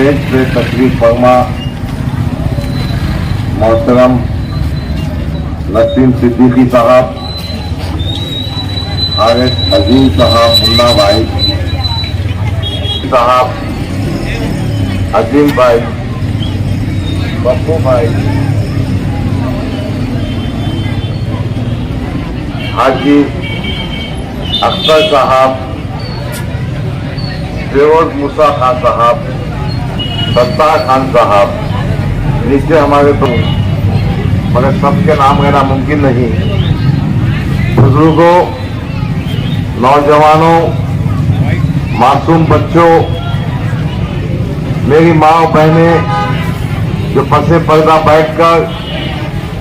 Stage पे तशरीफ फरमा मोहतरम नसीम सिद्दीकी साहब, हारिस अजीम साहब, मुन्ना भाई साहब, अजीम भाई, पप्पू भाई, हाजी अख्तर साहब, फिरोज मूसा खान साहब, सत्तार खान साहब, नीचे हमारे तो मगर सबके नाम लेना मुमकिन नहीं। बुजुर्गों, नौजवानों, मासूम बच्चों, मेरी माँ और बहनें जो पसे पर्दा बैठकर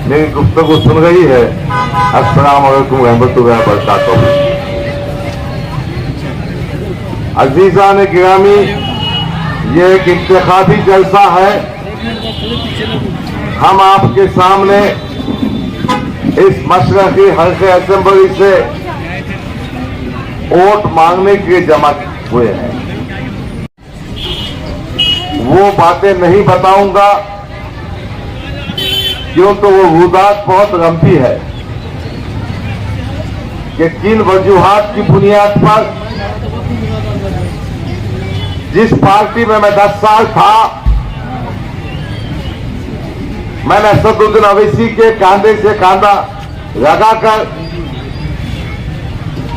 मेरी गुफ्तगू सुन रही है, अस्सलाम वालेकुम रहमतुल्लाहि व बरकातहू। अजीज़ान गिरामी, ये एक इंतखाबी जलसा है। हम आपके सामने इस मशरक़ी हल्के असेंबली से वोट मांगने के लिए जमा हुए हैं। वो बातें नहीं बताऊंगा क्यों, तो वो वजूहात बहुत लंबी है कि किन वजूहात की बुनियाद पर जिस पार्टी में मैं 10 साल था, मैंने असदुद्दीन अवैसी के कांधे से कांधा लगाकर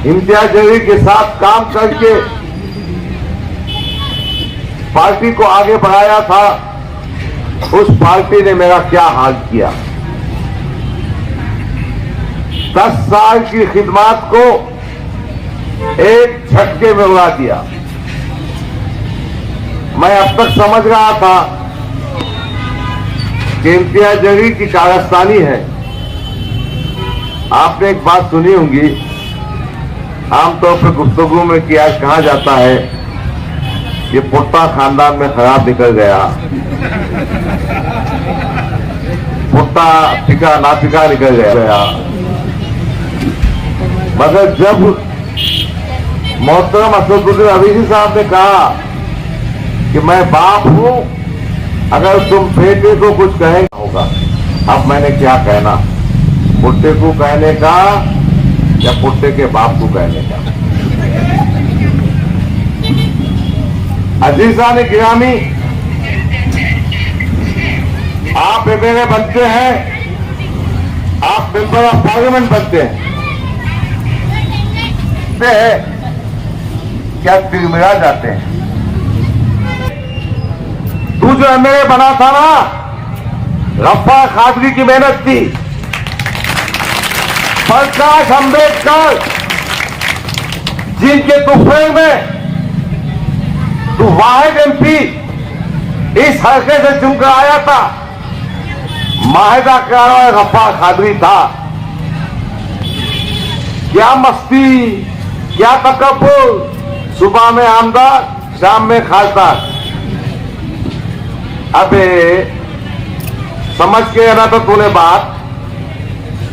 इम्तियाज जलील के साथ काम करके पार्टी को आगे बढ़ाया था। उस पार्टी ने मेरा क्या हाल किया। 10 साल की खिदमत को एक झटके में उड़ा दिया। मैं अब तक समझ रहा था कि इम्तियाज जलील की कारस्तानी है। आपने एक बात सुनी होगी आमतौर पर गुफ्तगू में कि आज कहा जाता है ये पुट्टा खानदान में खराब निकल गया, पुट्टा टिका ना टिका निकल गया। मगर जब मोहतरम असदुद्दीन अवैसी साहब ने कहा कि मैं बाप हूं, अगर तुम बेटे को कुछ कहेंगे होगा, अब मैंने क्या कहना, पुट्टे को कहने का या पुट्टे के बाप को कहने का। अजीज़ान गिरामी, आप एमएलए बनते हैं, आप मेंबर ऑफ पार्लियामेंट बनते हैं, क्या तिरमिरा जाते हैं। तू जो एमएलए बना था ना, गफ्फार कादरी की मेहनत थी, प्रकाश अंबेडकर जिनके तुफे में तू वाहिद एमपी इस हल्के से चुनकर आया था, माहिदा कराने वाला गफ्फार कादरी था। क्या मस्ती, क्या तकब्बुर, सुबह में आमदार, शाम में खासदार। अबे समझ के ना तो तूने बात,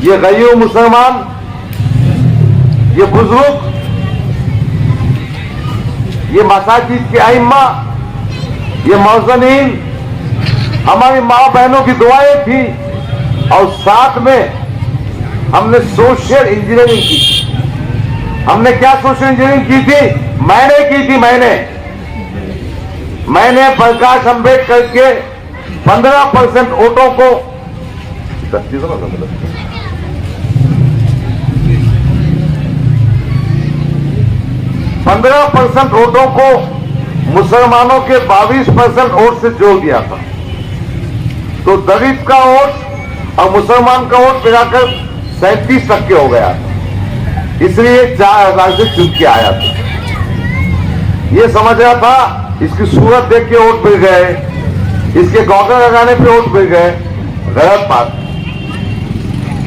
ये गरीब मुसलमान, ये बुजुर्ग, ये मसाजिद के आइम्मा, ये मौज़नीन, हमारी माँ बहनों की दुआएं थी, और साथ में हमने सोशल इंजीनियरिंग की। हमने क्या सोशल इंजीनियरिंग की थी? मैंने की थी। मैंने प्रकाश अंबेडकर के 15% वोटों को 15% वोटों को मुसलमानों के 22% वोट से जोड़ दिया था। तो दलित का वोट और मुसलमान का वोट मिलाकर 37% हो गया था। इसलिए 4000 से चुन के आया था। ये समझ रहा था इसकी सूरत देख के वोट मिल गए, इसके गौगल लगाने पे वोट मिल गए। गलत बात।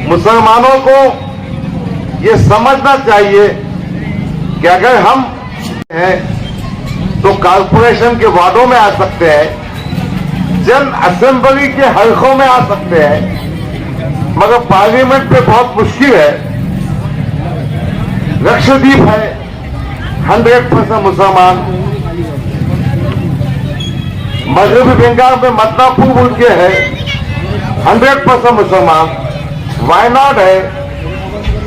मुसलमानों को ये समझना चाहिए कि अगर हम हैं तो कॉर्पोरेशन के वार्डों में आ सकते हैं, जन असेंबली के हलकों में आ सकते हैं, मगर पार्लियामेंट पे बहुत मुश्किल है। लक्षद्वीप है 100% मुसलमान, मगरबी बंगाल में मदनापुर बोल के है 100% मुसलमान, वायनाड है,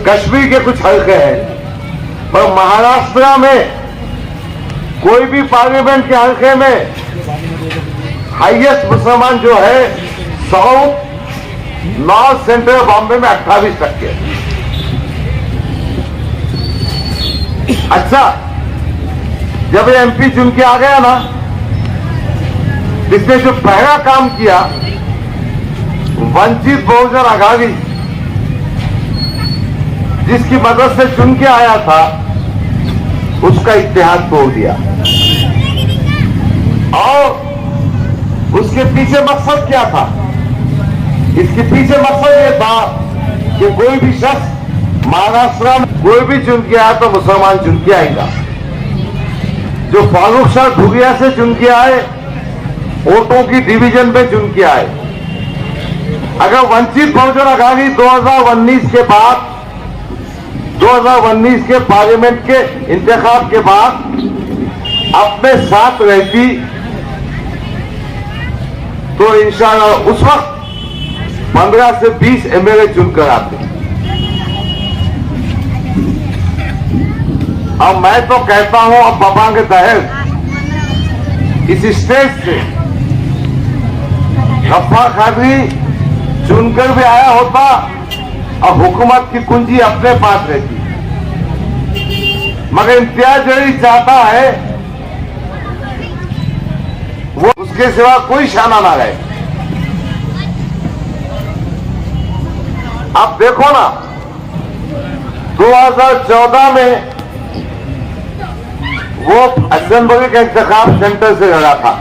कश्मीर के कुछ हल्के हैं, पर महाराष्ट्र में कोई भी पार्लियामेंट के हल्के में हाईएस्ट मुसलमान जो है साउथ नॉर्थ सेंट्रल बॉम्बे में 28%। अच्छा, जब ये एमपी चुन के आ गया ना, इसने जो पहला काम किया, वंचित बहुजन आघाड़ी जिसकी मदद से चुन के आया था, उसका इतिहास तोड़ दिया। और उसके पीछे मकसद क्या था? इसके पीछे मकसद ये था कि कोई भी शख्स महाराष्ट्र में कोई भी चुन के आया तो मुसलमान चुन के आएगा। जो फारूक शाह धुगिया से चुन के आए, वोटों की डिवीजन में चुन के आए। अगर वंचित बहुजन आघाड़ी 2019 के पार्लियामेंट के इंतखाब के बाद अपने साथ रहती तो इंशाअल्लाह उस वक्त 15 से 20 एमएलए चुनकर आते। अब मैं तो कहता हूं, अब बाबा के तहत इस स्टेज से गफ्फार कादरी चुनकर भी आया होता और हुकूमत की कुंजी अपने पास रहती, मगर इम्तियाज जलील चाहता है वो उसके सिवा कोई शाना ना रहे। आप देखो ना, 2014 में वो असेंबली का इंतखाब सेंटर से लड़ा था।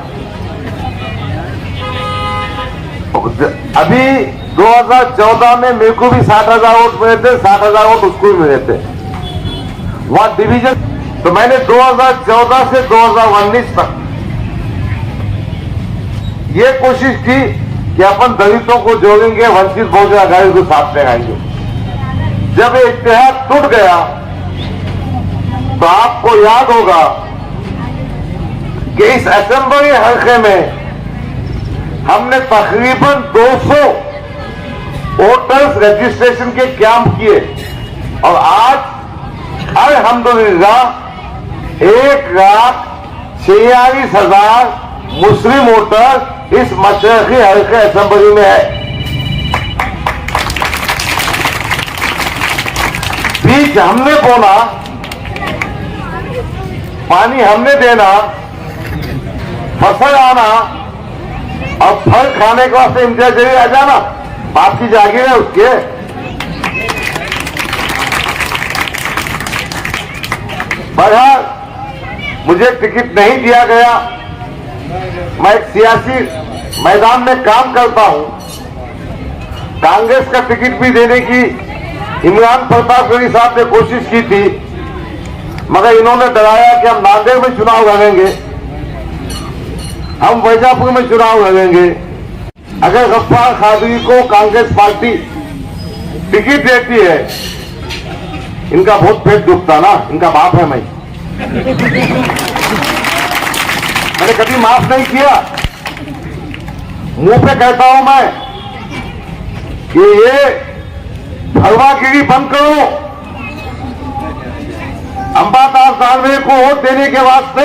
अभी 2014 में मेरे को भी 60,000 वोट मिले थे, 60,000 वोट उसको भी मिले थे वहां डिवीजन। तो मैंने 2014 से 2019 तक ये कोशिश की कि अपन दलितों को जोड़ेंगे, वंचित बहुजन आघाड़ी को साथ लगाएंगे। जब ये इत्तेहाद टूट गया तो आपको याद होगा कि इस असेंबली हल्के में हमने तकरीबन 200 वोटर्स रजिस्ट्रेशन के कैंप किए और आज अल्हम्दुलिल्लाह 1,46,000 मुस्लिम वोटर इस मशरक़ी हल्के असेंबली में है। बीज हमने बोना, पानी हमने देना, फसल आना और फल खाने के वास्ते इम्तियाज जलील आ जाना, बाप की जागीर है उसके। बहरहाल मुझे टिकट नहीं दिया गया। मैं एक सियासी मैदान में काम करता हूं। कांग्रेस का टिकट भी देने की इमरान प्रतापगढ़ी साहब ने कोशिश की थी, मगर इन्होंने डराया कि हम नांदेड़ में चुनाव लड़ेंगे, हम वैजापुर में चुनाव लड़ेंगे। अगर गफ्फार कादरी को कांग्रेस पार्टी टिकट देती है, इनका बहुत पेट दुखता ना, इनका बाप है मैं। मैंने कभी माफ नहीं किया, मुंह पे कहता हूं मैं कि ये हलवागिरी बंद करो। अंबादास दानवे को वोट देने के वास्ते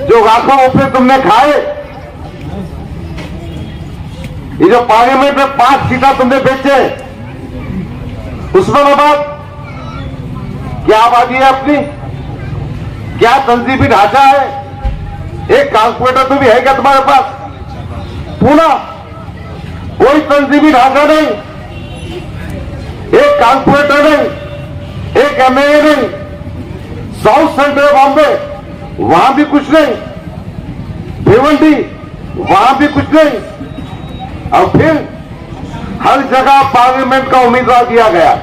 जो लाखों रुपए तुमने खाए, ये जो पार्लियामेंट में 5 सीटा तुमने बेचे, उसमें बात क्या आबादी है अपनी, क्या तंजीमी ढांचा है? एक कॉर्पोरेटर तो भी है क्या तुम्हारे पास? पूना कोई तंजीमी ढांचा नहीं, एक कॉर्पोरेटर नहीं, एक एमएलए नहीं। साउथ सेंट्रल बॉम्बे वहां भी कुछ नहीं, भिवंडी वहां भी कुछ नहीं, और फिर हर जगह पार्लियामेंट का उम्मीदवार दिया गया।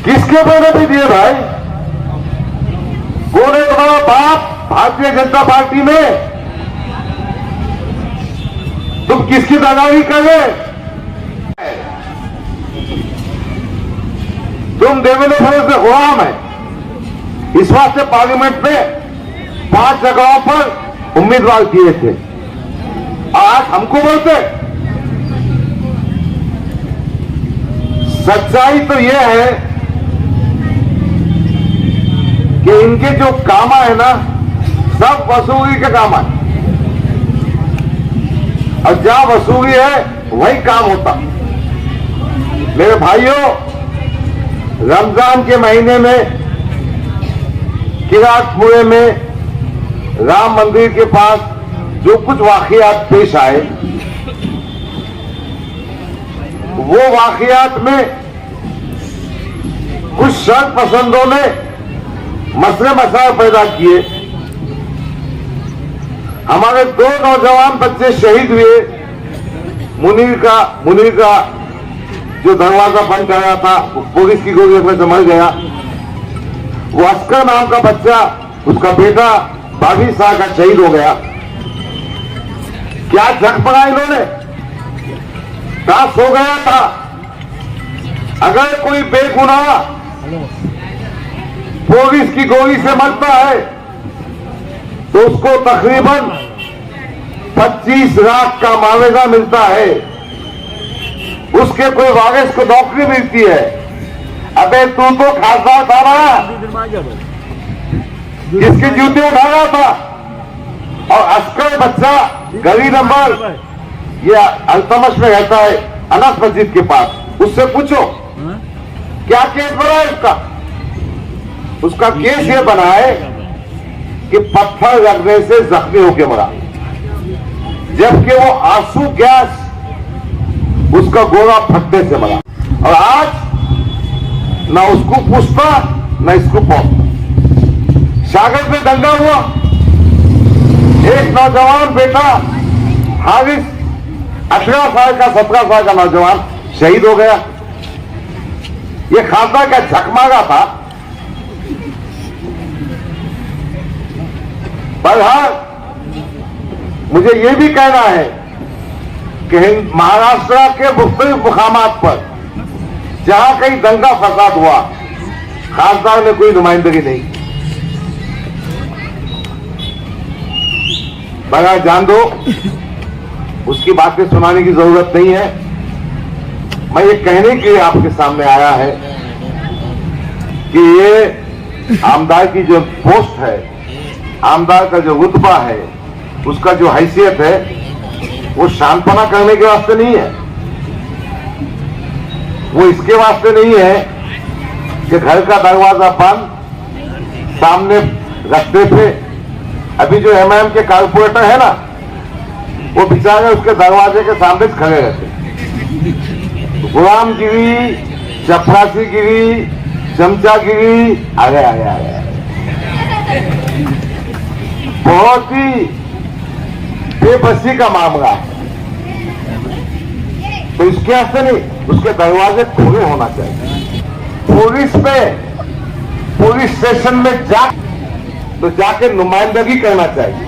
किसके मैंने भी दिए भाई? कौन है तुम्हारा बाप भारतीय जनता पार्टी में? तुम किसकी दादागिरी कर रहे? तुम देवेंद्र फडणवीस गुलाम है। इस वास्ते पार्लियामेंट में 5 जगहों पर उम्मीदवार किए थे। आज हमको बोलते, सच्चाई तो यह है कि इनके जो काम है ना, सब वसूली के काम है, और जहां वसूली है वही काम होता। मेरे भाइयों, रमजान के महीने में किरातपुरे में राम मंदिर के पास जो कुछ वाकयात पेश आए, वो वाकयात में कुछ शर्त पसंदों ने मसले मसाइल पैदा किए। हमारे 2 नौजवान बच्चे शहीद हुए। मुनीर का जो दरवाजा बंद कर रहा था, पुलिस की गोली में से मर गया। वो अस्कर नाम का बच्चा, उसका बेटा 22 साल का शहीद हो गया। क्या झक पड़ा इन्होंने? कहां सो गया था? अगर कोई बेगुनाह पुलिस की गोली से मरता है तो उसको तकरीबन 25 लाख का मुआवजा मिलता है, उसके कोई वारिस को नौकरी मिलती है। अबे तू तो खासदार था ना, जिसके जूते उठा रहा था, और अस्कर बच्चा गली नंबर ये अल्तमश में रहता है, अनस मस्जिद के पास, उससे पूछो क्या केस बना है उसका। उसका केस ये बना है कि पत्थर लगने से जख्मी होकर मरा, जबकि वो आंसू गैस उसका गोला फटने से मरा। और आज ना उसको पूछता ना इसको पहुंचता। सागर में दंगा हुआ, एक नौजवान बेटा हारिस 18 साल का 17 साल का नौजवान शहीद हो गया। ये खासा का झकमागा था। बहरहाल मुझे ये भी कहना है कि महाराष्ट्र के मुख्तलिफ मुकामात पर जहां कहीं दंगा फसाद हुआ, खासदार ने कोई नुमाइंदगी नहीं। बगैर जान दो, उसकी बातें सुनाने की जरूरत नहीं है। मैं ये कहने के लिए आपके सामने आया है कि ये आमदार की जो पोस्ट है, आमदार का जो रुतबा है, उसका जो हैसियत है, वो शांतपना करने के वास्ते नहीं है। वो इसके वास्ते नहीं है कि घर का दरवाजा बंद, सामने रखते थे। अभी जो एमआईएम के कारपोरेटर है ना, वो बेचारे उसके दरवाजे के सामने खड़े रहते। गुलामगिरी, चपरासीगिरी, चमचागिरी, आगे आगे आगे बहुत ही बेबसी का मामला है। तो इसके वास्ते नहीं, उसके दरवाजे खुले होना चाहिए। पुलिस स्टेशन में जाके नुमाइंदगी करना चाहिए।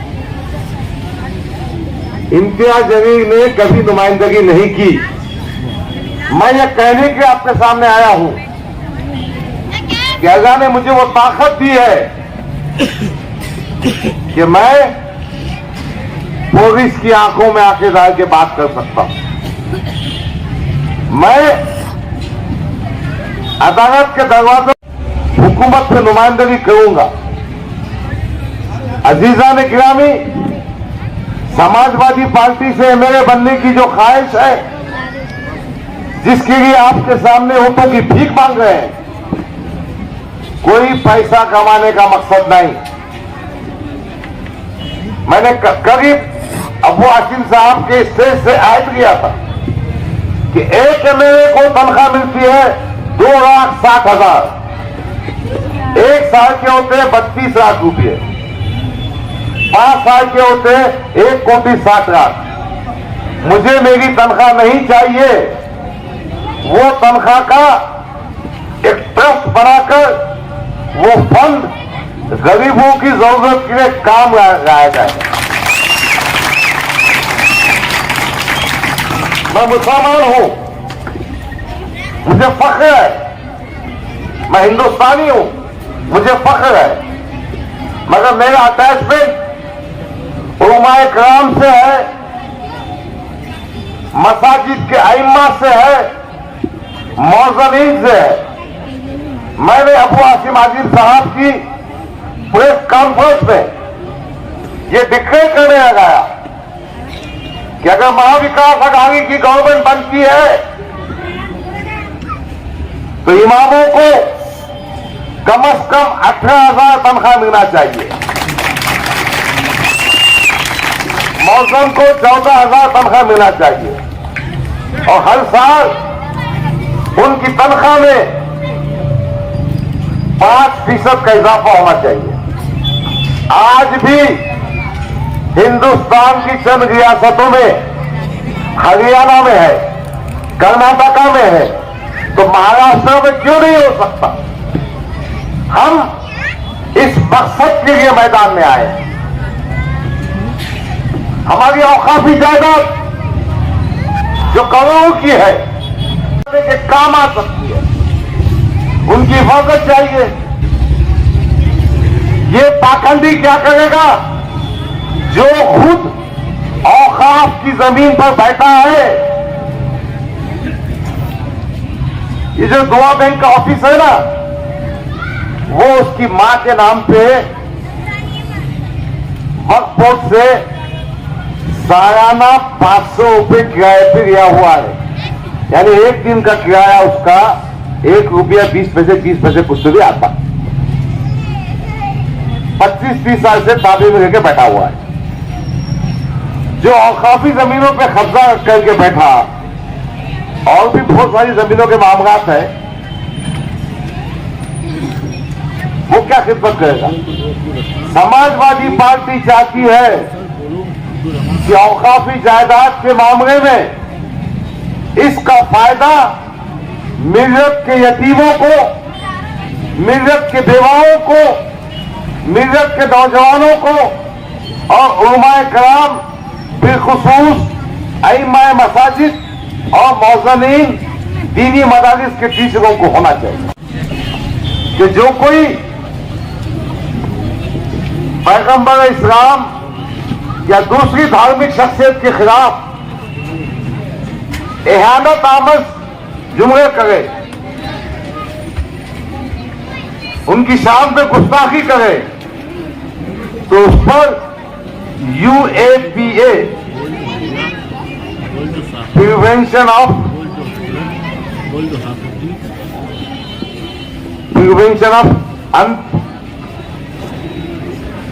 इम्तियाज जलील ने कभी नुमाइंदगी नहीं की। मैं ये कहने के आपके सामने आया हूं कि अल्लाह ने मुझे वो ताकत दी है कि मैं पुलिस की आंखों में आंखें डाल के बात कर सकता हूं। मैं अदालत के दरवाजे हुकूमत से नुमाइंदगी करूंगा। अजीजा ने गिरामी, समाजवादी पार्टी से एमएलए बनने की जो ख्वाहिश है, जिसके लिए आपके सामने होठों की भीख मांग रहे हैं, कोई पैसा कमाने का मकसद नहीं। मैंने करीब अबू आसिम साहब के स्टेज से आयत किया था कि एक एमएलए को तनख्वाह मिलती है 2,60,000, एक साल के होते हैं 32 लाख रुपये, 5 साल के होते हैं 1,60,00,000। मुझे मेरी तनख्वाह नहीं चाहिए। वो तनख्वाह का एक ट्रस्ट बनाकर वो फंड गरीबों की जरूरत के लिए काम लाया जाएगा। मैं मुसलमान हूं, मुझे फख्र है। मैं हिंदुस्तानी हूं, मुझे फख्र है। मगर मेरा अटैचमेंट उलमाए कराम से है, मसाजिद के आइम्मा से है, मौजनीन से है। मैंने अबू आसिम आजिम साहब की प्रेस कॉन्फ्रेंस में ये डिक्लेयर करने लगाया कि अगर महाविकास अघाड़ी की गवर्नमेंट बनती है तो इमामों को कम से कम 18,000 तनख्वाह मिलना चाहिए, मौजम को 14,000 तनख्वाह मिलना चाहिए और हर साल उनकी तनख्वाह में 5% का इजाफा होना चाहिए। आज भी हिंदुस्तान की चंद रियासतों में, हरियाणा में है, कर्नाटका में है, तो महाराष्ट्र में क्यों नहीं हो सकता? हम इस मकसद के लिए मैदान में आए। हमारी औकाफी जायदाद जो करोड़ों की है के काम आ सकती है, उनकी हिफाजत चाहिए। ये पाखंडी क्या करेगा? जो खुद औकाफ की जमीन पर बैठा है, ये जो दुआ बैंक का ऑफिस है ना, वो उसकी मां के नाम पे वक्फ बोर्ड से सालाना 500 रुपए किराए पे दिया हुआ है। यानी एक दिन का किराया उसका ₹1.20 30 पैसे कुछ भी आता। 25-30 साल से ताबे में लेके बैठा हुआ है। जो औकाफी जमीनों पे कब्जा करके बैठा, और भी बहुत सारी जमीनों के मामलात है, वो क्या खिदमत करेगा? समाजवादी पार्टी चाहती है कि औकाफी जायदाद के मामले में इसका फायदा मिल्लत के यतीमों को, मिल्लत के बेवाओं को, मिल्लत के नौजवानों को और उलमाए कराम बिलखुसूस अइम्माए मसाजिद और मौजनीन दीनी मदारिस के टीचरों को होना चाहिए कि जो कोई पैगंबर इस्लाम या दूसरी धार्मिक शख्सियत के खिलाफ एहानत आमद जुमले करे, उनकी शान पे गुस्ताखी करे, तो उस पर UAPA प्रिवेंशन ऑफ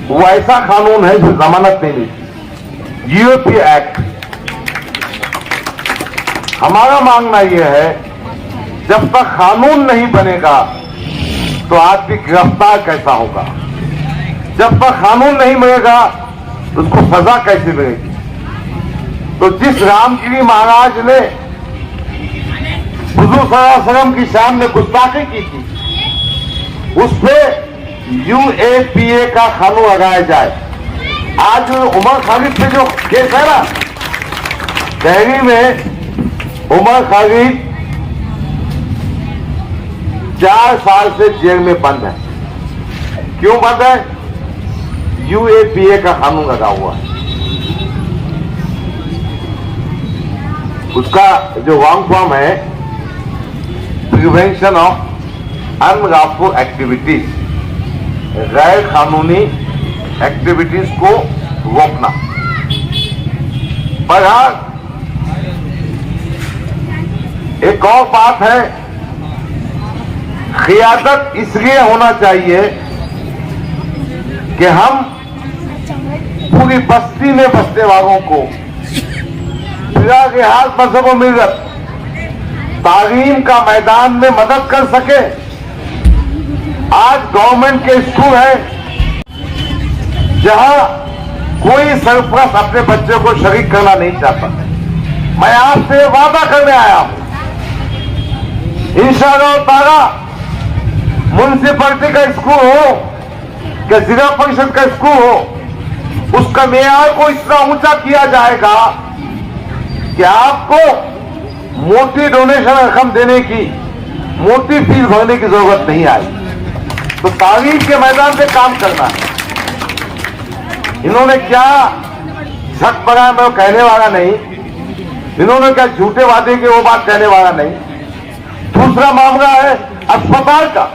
वो ऐसा कानून है जो जमानत नहीं देती, UAPA एक्ट। हमारा मांगना यह है, जब तक कानून नहीं बनेगा तो आदमी गिरफ्तार कैसा होगा? जब तक कानून नहीं बनेगा तो उसको सजा कैसे मिलेगी? तो जिस रामगिरी महाराज ने हुजूर सल्लल्लाहु अलैहि वसल्लम की शान में गुस्ताखी की थी, उस पे UAPA का कानून लगाया जाए। आज उमर खालिद पे जो केस है ना, दिल्ली में उमर खालिद 4 साल से जेल में बंद है। क्यों बंद है? UAPA का कानून लगा हुआ है। उसका जो लॉन्ग फॉर्म है प्रिवेंशन ऑफ अनलॉफुल एक्टिविटीज, गैर कानूनी एक्टिविटीज को रोकना। पर एक और बात है, क़ियादत इसलिए होना चाहिए कि हम पूरी बस्ती में बसने वालों को फिलहाल मजहब व मिल्लत तालीम का मैदान में मदद कर सके। आज गवर्नमेंट के स्कूल है जहां कोई सरपरस्त अपने बच्चे को शरीक करना नहीं चाहता। मैं आपसे वादा करने आया हूं, इंशाअल्लाह ताला म्युनिसिपैलिटी का स्कूल हो कि जिला परिषद का स्कूल हो, उसका मेयार को इतना ऊंचा किया जाएगा कि आपको मोटी डोनेशन रकम देने की, मोटी फीस भरने की जरूरत नहीं आएगी। तो तालीम के मैदान से काम करना है। इन्होंने क्या झक बना मैं वो कहने वाला नहीं, इन्होंने क्या झूठे वादे के वो बात कहने वाला नहीं। दूसरा मामला है अस्पताल का।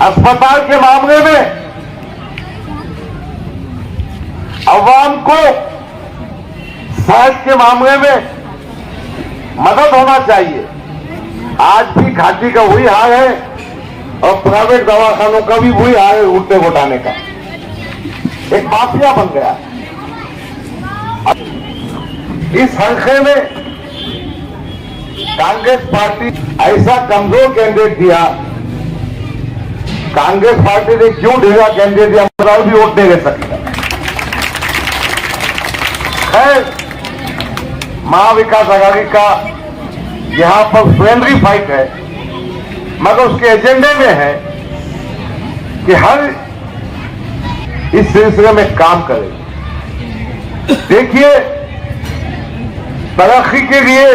अस्पताल के मामले में अवाम को सेहत के मामले में मदद होना चाहिए। आज भी घाटी का वही हाल है और प्राइवेट दवाखानों का भी वही हाल है, उठने घुटाने का एक माफिया बन गया। इस हल्के में कांग्रेस पार्टी ऐसा कमजोर कैंडिडेट दिया। कांग्रेस पार्टी ने क्यों ढीला कैंडिडेट दिया, मतलब भी वोट नहीं ले सकता। खैर, महाविकास आघाड़ी का यहां पर फ्रेंडली फाइट है, मगर उसके एजेंडे में है कि हर इस सिलसिले में काम करे। देखिए, तरक्की के लिए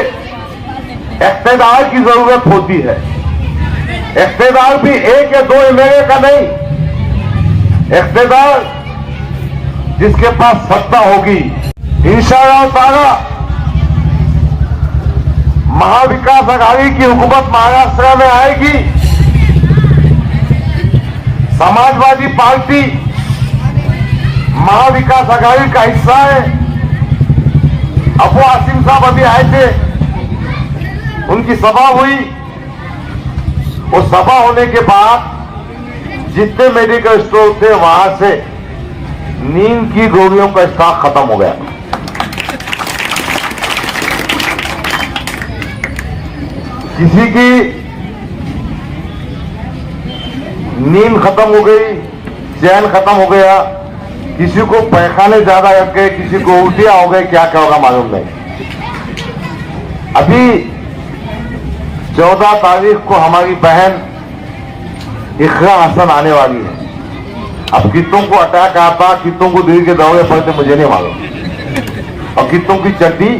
इख्तिदार की जरूरत होती है। इख्तिदार भी एक या दो एमएलए का नहीं, इख्तिदार जिसके पास सत्ता होगी। इंशाअल्लाह ताला महाविकास आघाड़ी की हुकूमत महाराष्ट्र में आएगी। समाजवादी पार्टी महाविकास आघाड़ी का हिस्सा है। अबू आसिम साहब अभी आए थे, उनकी सभा हुई। वो सभा होने के बाद जितने मेडिकल स्टोर थे वहां से नींद की गोलियों का स्टॉक खत्म हो गया। किसी की नींद खत्म हो गई, चैन खत्म हो गया, किसी को पैखाने ज्यादा लग गए, किसी को उल्टियां हो गए, क्या क्या होगा मालूम नहीं। अभी 14 तारीख को हमारी बहन इकरा हसन आने वाली है। अब कितों को अटैक आता, कितों को दिल के दौरे पड़ते मुझे नहीं मालूम, और कितों की चड्डी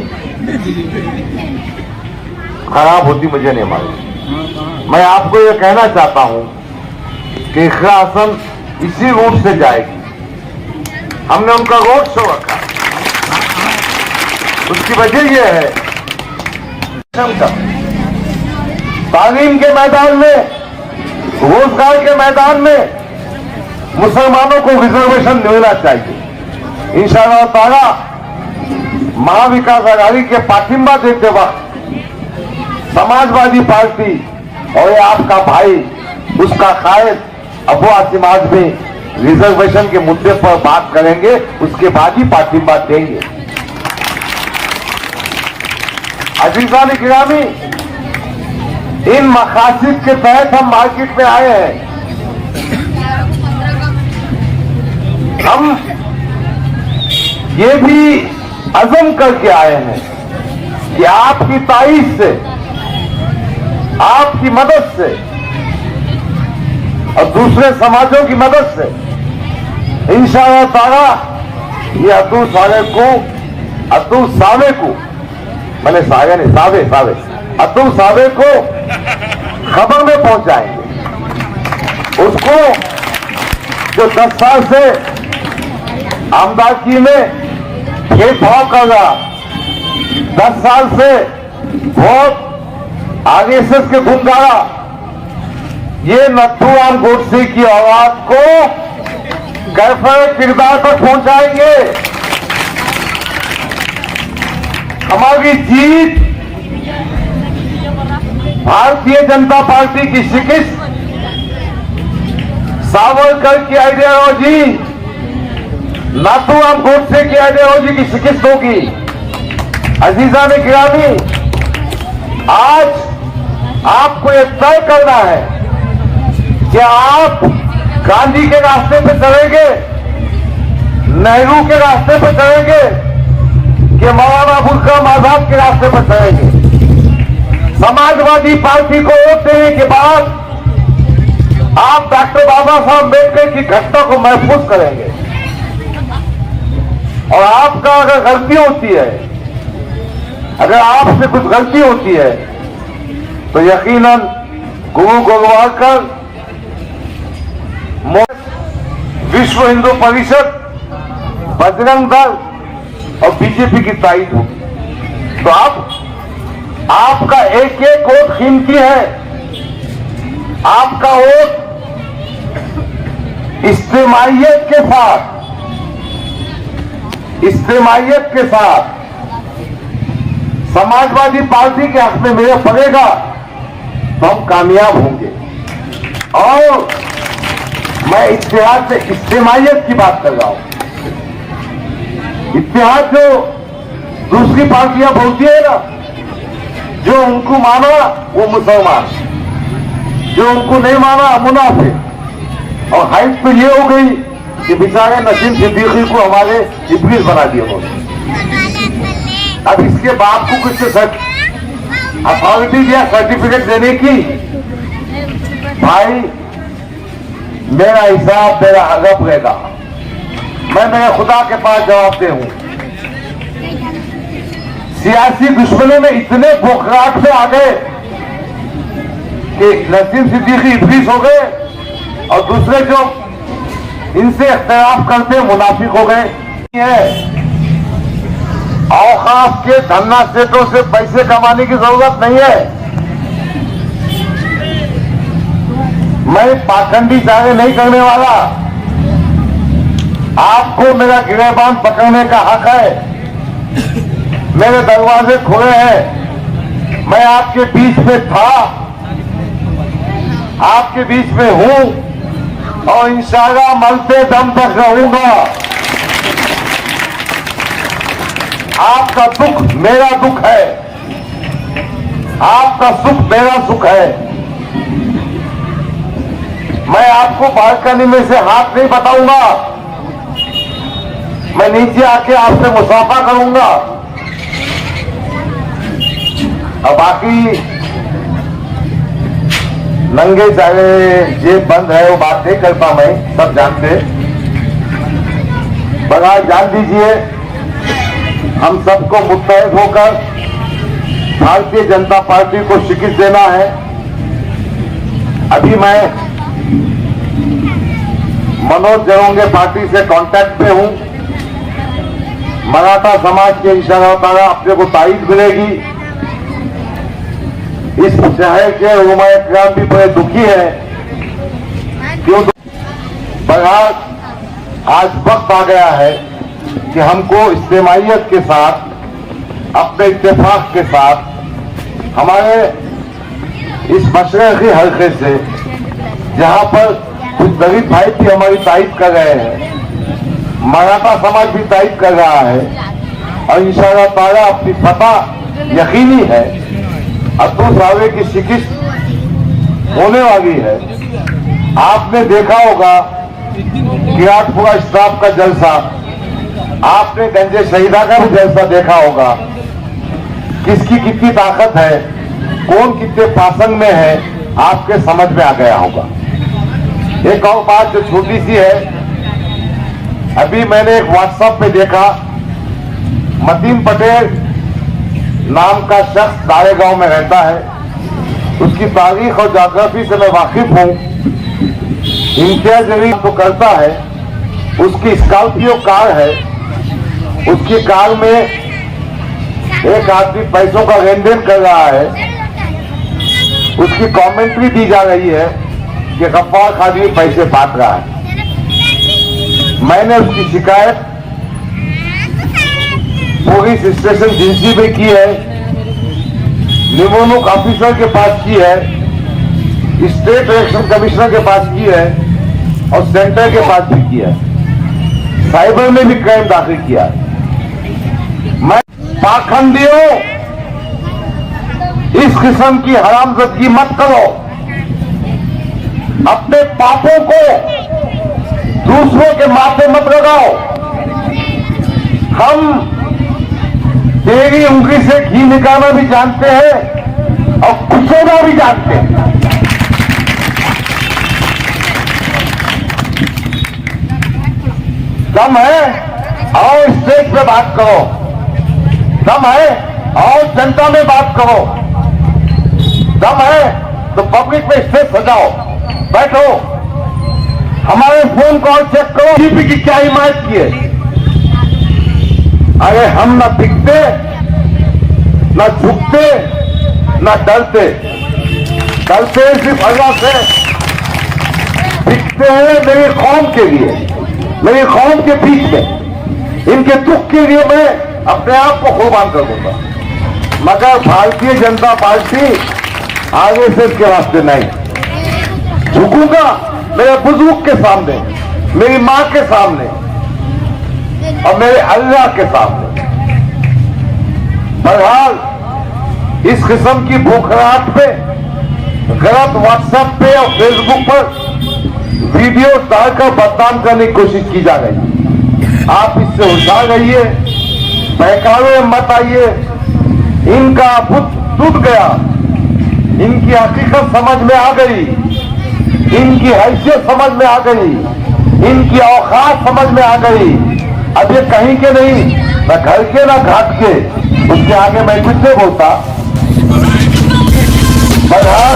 खराब होती मुझे नहीं मालूम। मैं आपको यह कहना चाहता हूं कि इकरा हसन इसी रूट से जाएगी। हमने उनका रोड शो रखा, उसकी वजह यह है तालीम के मैदान में, रोजगार के मैदान में मुसलमानों को रिजर्वेशन मिलना चाहिए। इंशाअल्लाह ताला महाविकास आघाड़ी के पाठिंबा देते वक्त समाजवादी पार्टी और ये आपका भाई उसका कायद अबू आसिम आजमी रिजर्वेशन के मुद्दे पर बात करेंगे, उसके बाद ही पाठिंबा देंगे। अजीजान गिरामी, इन मकासद के तहत हम मार्केट में आए हैं। हम ये भी अज़म करके आए हैं कि आपकी ताईद से, आपकी मदद से और दूसरे समाजों की मदद से इंशाअल्लाह ताला ये अतुल सावे को मैंने सावे नहीं सावे अतुल सावे को खबर में पहुंचाएंगे। उसको जो 10 साल से आमदनी में भेदभाव कर रहा, 10 साल से बहुत आरएसएस के गुंडारा, ये नथुराम गोडसे की औलाद को कैफे किरदार पर पहुंचाएंगे। हमारी जीत भारतीय जनता पार्टी की शिकस्त सावरकर की आइडियोलॉजी, नाथुराम गोडसे की आइडियोलॉजी की शिकस्त होगी। अजीजान गिरामी, आज आपको यह तय करना है कि आप गांधी के रास्ते पे चलेंगे, नेहरू के रास्ते पे चलेंगे, कि मौलाना अबुल कलाम आजाद के रास्ते पर चलेंगे। समाजवादी पार्टी को वोट देने के बाद आप डॉक्टर बाबा साहब अम्बेडकर की घटना को महफूज करेंगे। और आपका अगर गलती होती है, अगर आपसे कुछ गलती होती है, तो यकीनन गुरु गोलवालकर, विश्व हिंदू परिषद बजरंग दल और बीजेपी की ताईद होगी। तो अब आपका एक एक वोट कीमती है। आपका वोट इज्तिमाइयत के साथ समाजवादी पार्टी के हक में मेरे पड़ेगा तो हम कामयाब होंगे। और मैं इत्तेहाद से इज्तिमाइयत की बात कर रहा हूं। इत्तेहाद जो दूसरी पार्टियां बोलती है ना, जो उनको माना वो मुसलमान, जो उनको नहीं माना मुनाफिक। और हाइट तो ये हो गई कि बेचारे नसीम सिद्दीकी को हमारे इब्लीस बना दिया उन्होंने। अब इसके बाप को कुछ अथॉरिटी दिया सर्टिफिकेट देने की। भाई मेरा हिसाब मेरा अगब रहेगा, मैं मेरे खुदा के पास जवाब दे हूं। सियासी दुश्मनों में इतने बोखलाहट में आ गए कि नसीम सिद्दीकी इब्लीस हो गए और दूसरे जो इनसे इख्तिलाफ करते मुनाफिक हो गए हैं। औकाफ के धन्ना सेठों से पैसे कमाने की जरूरत नहीं है। मैं पाखंडी चाहे नहीं करने वाला। आपको मेरा गिरहबान पकड़ने का हक है। मेरे दरवाजे खुले हैं। मैं आपके बीच में था, आपके बीच में हूं और इंशाअल्लाह मरते दम तक रहूंगा। आपका दुख मेरा दुख है, आपका सुख मेरा सुख है। मैं आपको बालकनी में से हाथ नहीं बताऊंगा, मैं नीचे आके आपसे मुसाफा करूंगा। और बाकी नंगे चाहे जेब बंद है वो बात नहीं करता, मैं सब जानते। बगैर जान दीजिए, हम सबको मुत्तहिद होकर भारतीय जनता पार्टी को शिकस्त देना है। अभी मैं मनोज जरोंगे पार्टी से कांटेक्ट में हूं। मराठा समाज के इंशाअल्लाह ताला अपने को ताईद मिलेगी। इस शहर के उलमाए किराम भी बड़े दुखी है। क्यों? बहरहाल आज वक्त आ गया है कि हमको इज्तिमाइयत के साथ, अपने इत्तेफाक के साथ, हमारे इस मशरक़ी हल्के से जहां पर कुछ दलित भाई भी हमारी तारीफ कर रहे हैं, मराठा समाज भी तारीफ कर रहा है और इंशाअल्लाह ताला अपनी फतह यकीनी है। अब्दुल सावे की शिकस्त होने वाली है। आपने देखा होगा किराटपुरा स्टाफ का जलसा, आपने गंजे शहीदा का भी जलसा देखा होगा। किसकी कितनी ताकत है, कौन कितने पासंग में है, आपके समझ में आ गया होगा। एक और बात जो छोटी सी है, अभी मैंने एक व्हाट्सएप पे देखा, मतीन पटेल नाम का शख्स दारेगांव में रहता है। उसकी तारीख और ज्योग्राफी से मैं वाकिफ हूं। इम्तियाज अली तो करता है, उसकी स्कॉर्पियो कार है, उसकी कार में एक आदमी पैसों का लेन देन कर रहा है। उसकी कमेंट्री दी जा रही है कि गफ्फार खादी पैसे बांट रहा है। मैंने उसकी शिकायत पुलिस स्टेशन जिंसी में की है, निमोनुक ऑफिसर के पास की है, स्टेट इलेक्शन कमिश्नर के पास की है और सेंटर के पास भी किया है। साइबर में भी क्राइम दाखिल किया है। मैं पाखंडियों, इस किस्म की हरामजदगी मत करो। अपने पापों को दूसरों के माथे मत लगाओ। हम तेरी उंगली से घी निकालना भी जानते हैं और खुशोना भी जानते हैं। दम है आओ स्टेज पे बात करो, दम है आओ जनता में बात करो, दम है तो पब्लिक में स्टेज सजाओ, बैठो। हमारे फोन कॉल चेक करो, बीजेपी की क्या हिमायत की है। अरे हम न दिखते, न झुकते, न डरते। डरते सिर्फ अल्लाह से, दिखते हैं मेरी कौम के लिए, मेरी कौम के बीच में। इनके दुख के लिए मैं अपने आप को कुर्बान कर दूंगा, मगर भारतीय जनता पार्टी आगे से इसके रास्ते नहीं झुकूंगा। मेरे बुजुर्ग के सामने, मेरी मां के सामने और मेरे अल्लाह के सामने। बहरहाल इस किस्म की भूखराहट पे, गलत व्हाट्सएप पे और फेसबुक पर वीडियो डालकर बदनाम करने की कोशिश की जा रही। आप इससे होशियार रहिए, बहकावे मत आइए। इनका बुत टूट गया, इनकी हकीकत समझ में आ गई, इनकी हैसियत समझ में आ गई, इनकी औकात समझ में आ गई। अब ये कहीं के नहीं, न घर के न घाट के, उसके आगे मैं कुछ नहीं बोलता। बहरहाल